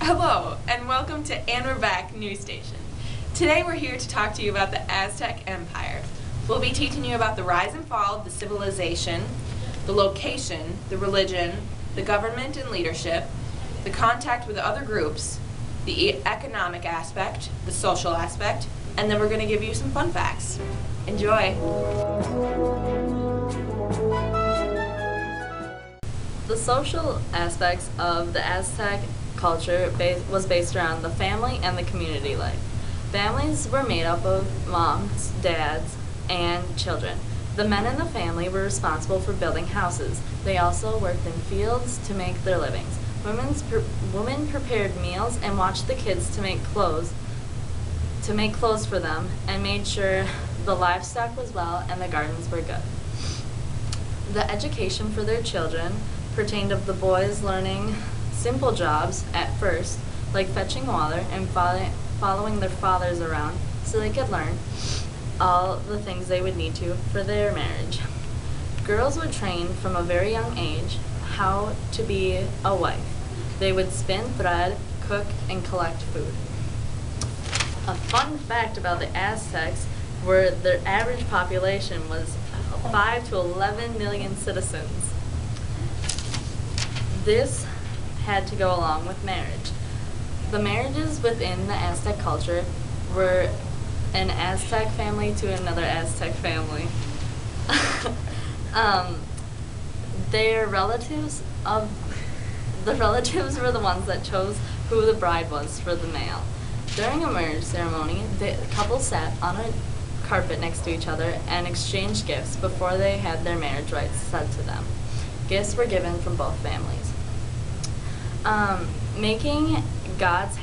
Hello, and welcome to And We're Back News Station. Today we're here to talk to you about the Aztec Empire. We'll be teaching you about the rise and fall of the civilization, the location, the religion, the government and leadership, the contact with other groups, the economic aspect, the social aspect, and then we're going to give you some fun facts. Enjoy! The social aspects of the Aztec culture was based around the family and the community life. Families were made up of moms, dads, and children. The men in the family were responsible for building houses. They also worked in fields to make their livings. Women prepared meals and watched the kids to make clothes for them, and made sure the livestock was well and the gardens were good. The education for their children pertained of the boys learning simple jobs at first, like fetching water and following their fathers around so they could learn all the things they would need to for their marriage. Girls were trained from a very young age how to be a wife. They would spin thread, cook, and collect food. A fun fact about the Aztecs were their average population was 5 to 11 million citizens. This had to go along with marriage. The marriages within the Aztec culture were an Aztec family to another Aztec family. The relatives were the ones that chose who the bride was for the male. During a marriage ceremony, the couple sat on a carpet next to each other and exchanged gifts before they had their marriage rites said to them. Gifts were given from both families. To make gods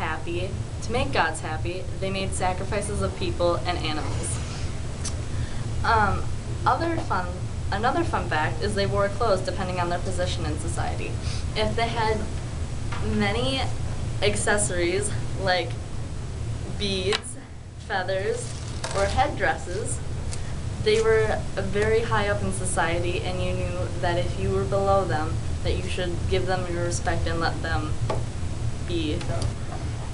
happy, they made sacrifices of people and animals. Another fun fact is they wore clothes depending on their position in society. If they had many accessories like beads, feathers, or headdresses, they were very high up in society, and you knew that if you were below them, that you should give them your respect and let them be.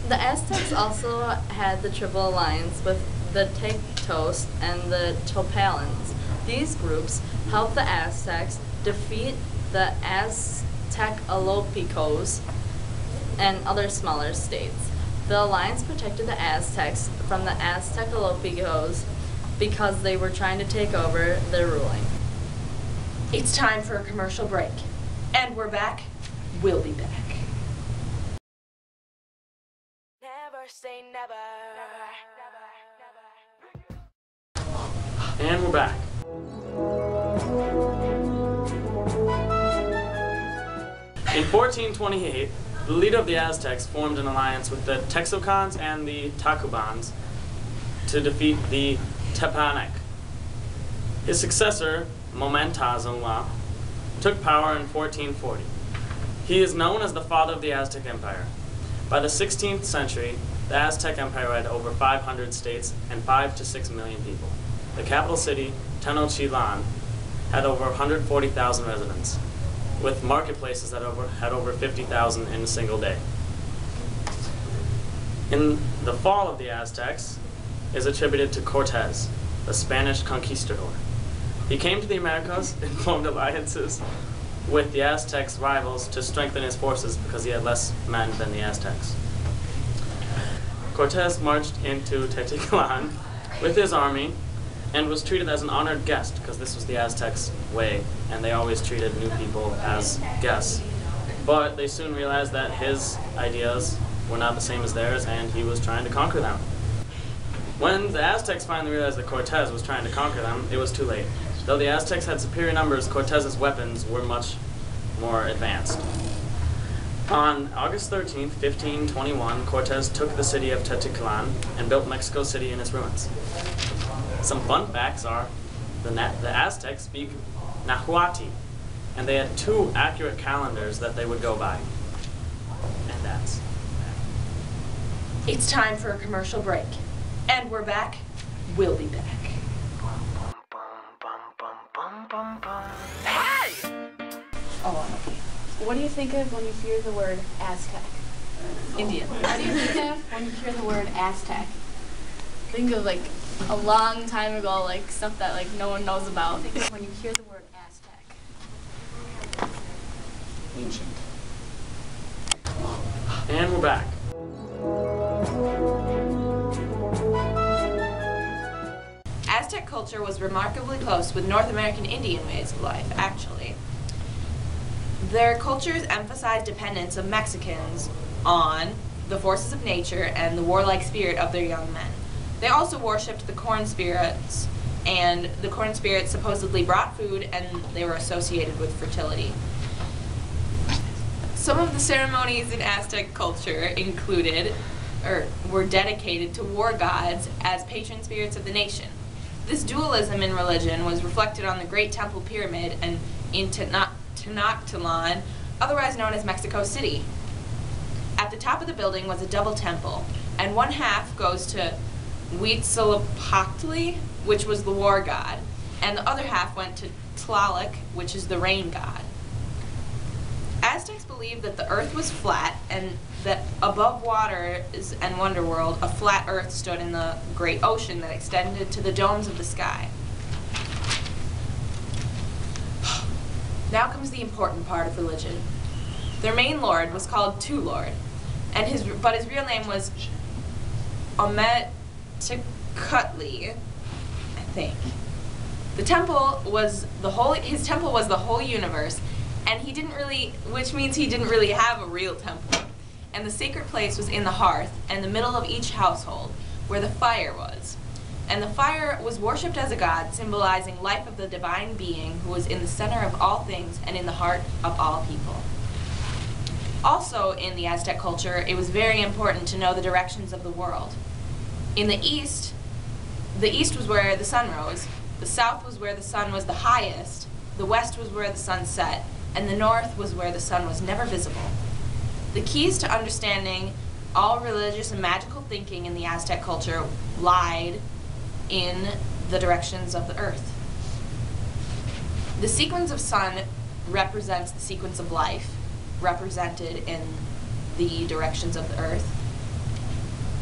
The Aztecs also had the triple alliance with the Tectos and the Topalans. These groups helped the Aztecs defeat the Aztecalopicos and other smaller states. The alliance protected the Aztecs from the Aztecalopicos because they were trying to take over their ruling. It's time for a commercial break. And we're back. We'll be back. Never say never. And we're back. In 1428, the leader of the Aztecs formed an alliance with the Texocans and the Tacubans to defeat the Tepanec. His successor, Momontezuma, took power in 1440. He is known as the father of the Aztec Empire. By the 16th century, the Aztec Empire had over 500 states and 5 to 6 million people. The capital city, Tenochtitlan, had over 140,000 residents, with marketplaces that had over 50,000 in a single day. In the fall of the Aztecs is attributed to Cortez, the Spanish conquistador. He came to the Americas and formed alliances with the Aztecs' rivals to strengthen his forces because he had less men than the Aztecs. Cortez marched into Tenochtitlan with his army and was treated as an honored guest because this was the Aztecs' way, and they always treated new people as guests. But they soon realized that his ideas were not the same as theirs, and he was trying to conquer them. When the Aztecs finally realized that Cortez was trying to conquer them, it was too late. Though the Aztecs had superior numbers, Cortez's weapons were much more advanced. On August 13th, 1521, Cortez took the city of Tenochtitlan and built Mexico City in its ruins. Some fun facts are the Aztecs speak Nahuatl, and they had 2 accurate calendars that they would go by. And that's. It's time for a commercial break. And we're back. We'll be back. Hey! Oh, okay. What do you think of when you hear the word Aztec? Indian. What do you think of when you hear the word Aztec? Think of like a long time ago, like stuff that like no one knows about. Think of when you hear the word Aztec? Ancient. And we're back. Aztec culture was remarkably close with North American Indian ways of life, actually. Their cultures emphasized dependence of Mexicans on the forces of nature and the warlike spirit of their young men. They also worshipped the corn spirits, and the corn spirits supposedly brought food, and they were associated with fertility. Some of the ceremonies in Aztec culture included, or were dedicated to war gods as patron spirits of the nation. This dualism in religion was reflected on the Great Temple Pyramid and in Tenochtitlan, otherwise known as Mexico City. At the top of the building was a double temple, and one half goes to Huitzilopochtli, which was the war god, and the other half went to Tlaloc, which is the rain god. Aztecs believed that the earth was flat and that above waters and Wonderworld, a flat earth stood in the great ocean that extended to the domes of the sky. Now comes the important part of religion. Their main lord was called Two-Lord, and his real name was Ometecuhtli, I think. His temple was the whole universe, and which means he didn't really have a real temple. And the sacred place was in the hearth, and the middle of each household, where the fire was. And the fire was worshipped as a god, symbolizing life of the divine being who was in the center of all things and in the heart of all people. Also in the Aztec culture, it was very important to know the directions of the world. In the east was where the sun rose, the south was where the sun was the highest, the west was where the sun set, and the north was where the sun was never visible. The keys to understanding all religious and magical thinking in the Aztec culture lied in the directions of the earth. The sequence of sun represents the sequence of life, represented in the directions of the earth.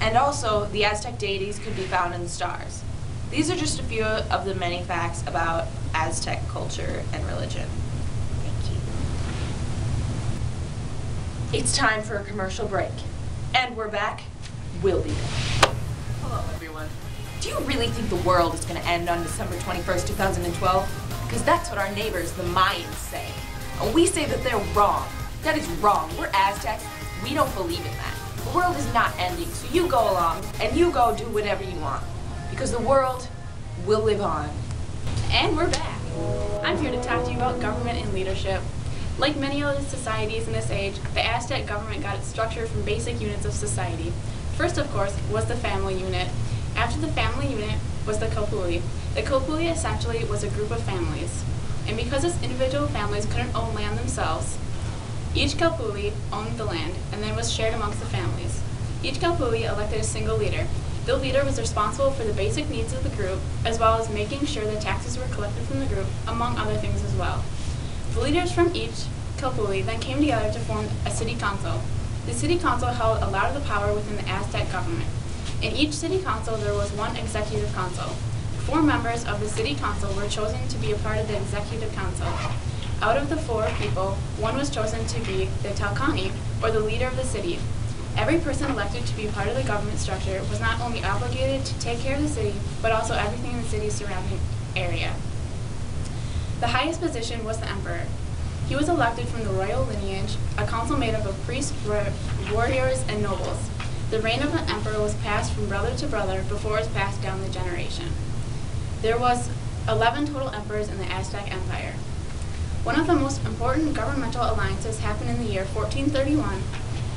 And also, the Aztec deities could be found in the stars. These are just a few of the many facts about Aztec culture and religion. Thank you. It's time for a commercial break. And we're back. We'll be back. Hello, everyone. Do you really think the world is going to end on December 21st, 2012? Because that's what our neighbors, the Mayans, say. And we say that they're wrong. That is wrong. We're Aztecs. We don't believe in that. The world is not ending, so you go along and you go do whatever you want. Because the world will live on. And we're back. I'm here to talk to you about government and leadership. Like many other societies in this age, the Aztec government got its structure from basic units of society. First, of course, was the family unit. After the family unit was the kopuli. The kopuli essentially was a group of families. And because its individual families couldn't own land themselves, each kopuli owned the land and then was shared amongst the families. Each kopuli elected a single leader. The leader was responsible for the basic needs of the group, as well as making sure that taxes were collected from the group, among other things as well. The leaders from each kopuli then came together to form a city council. The city council held a lot of the power within the Aztec government. In each city council, there was one executive council. 4 members of the city council were chosen to be a part of the executive council. Out of the 4 people, 1 was chosen to be the Talkani, or the leader of the city. Every person elected to be part of the government structure was not only obligated to take care of the city, but also everything in the city's surrounding area. The highest position was the emperor. He was elected from the royal lineage, a council made up of priests, warriors, and nobles. The reign of an emperor was passed from brother to brother before it was passed down the generation. There was 11 total emperors in the Aztec Empire. One of the most important governmental alliances happened in the year 1431.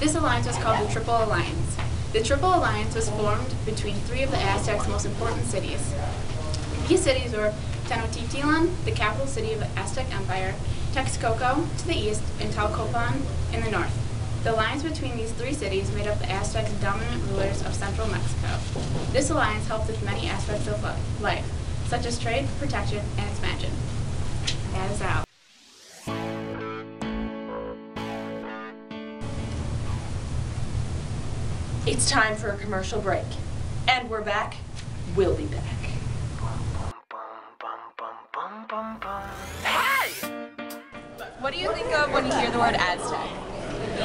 This alliance was called the Triple Alliance. The Triple Alliance was formed between 3 of the Aztecs' most important cities. These cities were Tenochtitlan, the capital city of the Aztec Empire, Texcoco to the east, and Tlacopan in the north. The alliance between these 3 cities made up the Aztecs' dominant rulers of central Mexico. This alliance helped with many aspects of life, such as trade, protection, and expansion. That is out. It's time for a commercial break. And we're back. We'll be back. What do you think of when you hear the word Aztec? I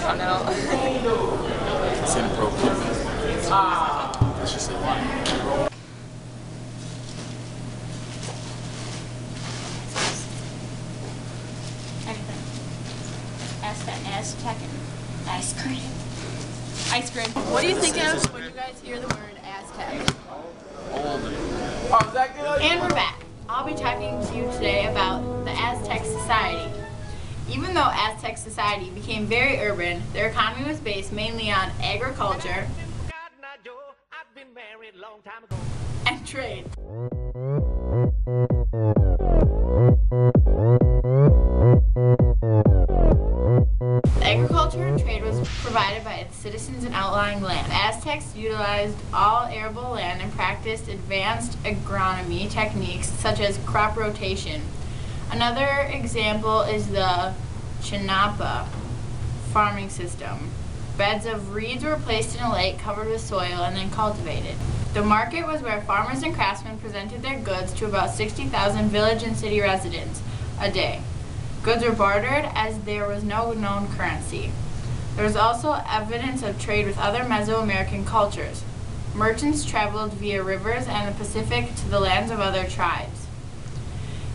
don't know. It's inappropriate. Let's just say why. Anything. Aztec and ice cream. Ice cream. What do you think of when you guys hear the word Aztec? And we're back. I'll be talking to you today about the Aztec society. Even though Aztec society became very urban, their economy was based mainly on agriculture and trade. Agriculture and trade was provided by its citizens in outlying land. Aztecs utilized all arable land and practiced advanced agronomy techniques such as crop rotation. Another example is the Chinapa farming system. Beds of reeds were placed in a lake covered with soil and then cultivated. The market was where farmers and craftsmen presented their goods to about 60,000 village and city residents a day. Goods were bartered as there was no known currency. There was also evidence of trade with other Mesoamerican cultures. Merchants traveled via rivers and the Pacific to the lands of other tribes.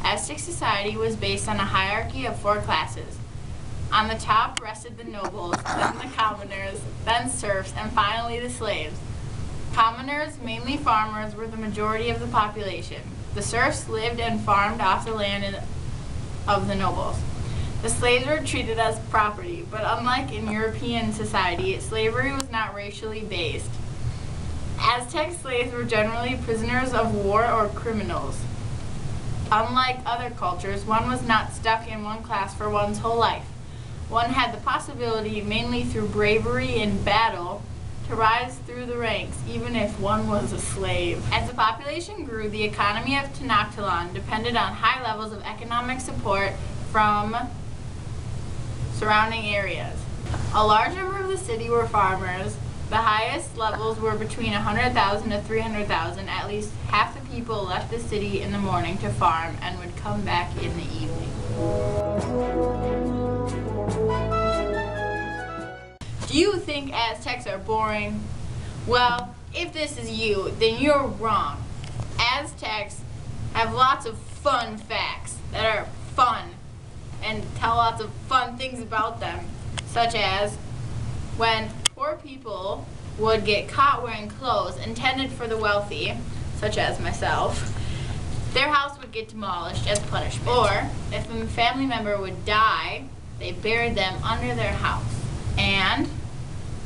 Aztec society was based on a hierarchy of 4 classes. On the top rested the nobles, then the commoners, then serfs, and finally the slaves. Commoners, mainly farmers, were the majority of the population. The serfs lived and farmed off the land of the nobles. The slaves were treated as property, but unlike in European society, slavery was not racially based. Aztec slaves were generally prisoners of war or criminals. Unlike other cultures, one was not stuck in one class for one's whole life. One had the possibility, mainly through bravery in battle, to rise through the ranks, even if one was a slave. As the population grew, the economy of Tenochtitlan depended on high levels of economic support from surrounding areas. A large number of the city were farmers. The highest levels were between 100,000 to 300,000. At least half the people left the city in the morning to farm and would come back in the evening. Do you think Aztecs are boring? Well, if this is you, then you're wrong. Aztecs have lots of fun facts that are fun and tell lots of fun things about them, such as when poor people would get caught wearing clothes intended for the wealthy, such as myself, their house would get demolished as punishment. Or if a family member would die, they buried them under their house. And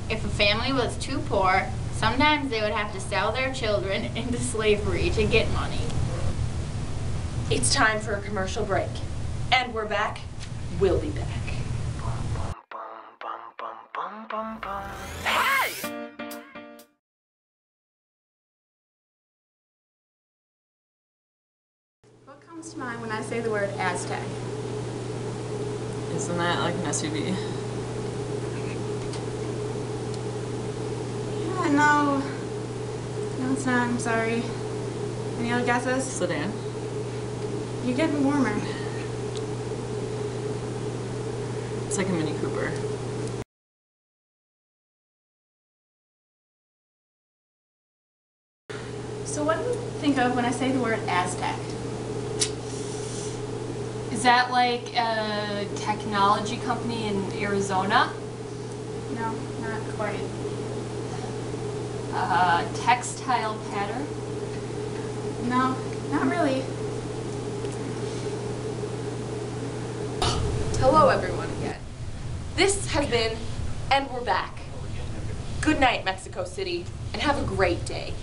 if a family was too poor, sometimes they would have to sell their children into slavery to get money. It's time for a commercial break. And we're back. We'll be back. What comes to mind when I say the word Aztec? Isn't that like an SUV? Yeah, no. No, it's not. I'm sorry. Any other guesses? Sedan. You're getting warmer. It's like a Mini Cooper. So what do you think of when I say the word Aztec? Is that like a technology company in Arizona? No, not quite. Textile pattern? No, not really. Hello, everyone, again. This has been And We're Back. Good night, Mexico City, and have a great day.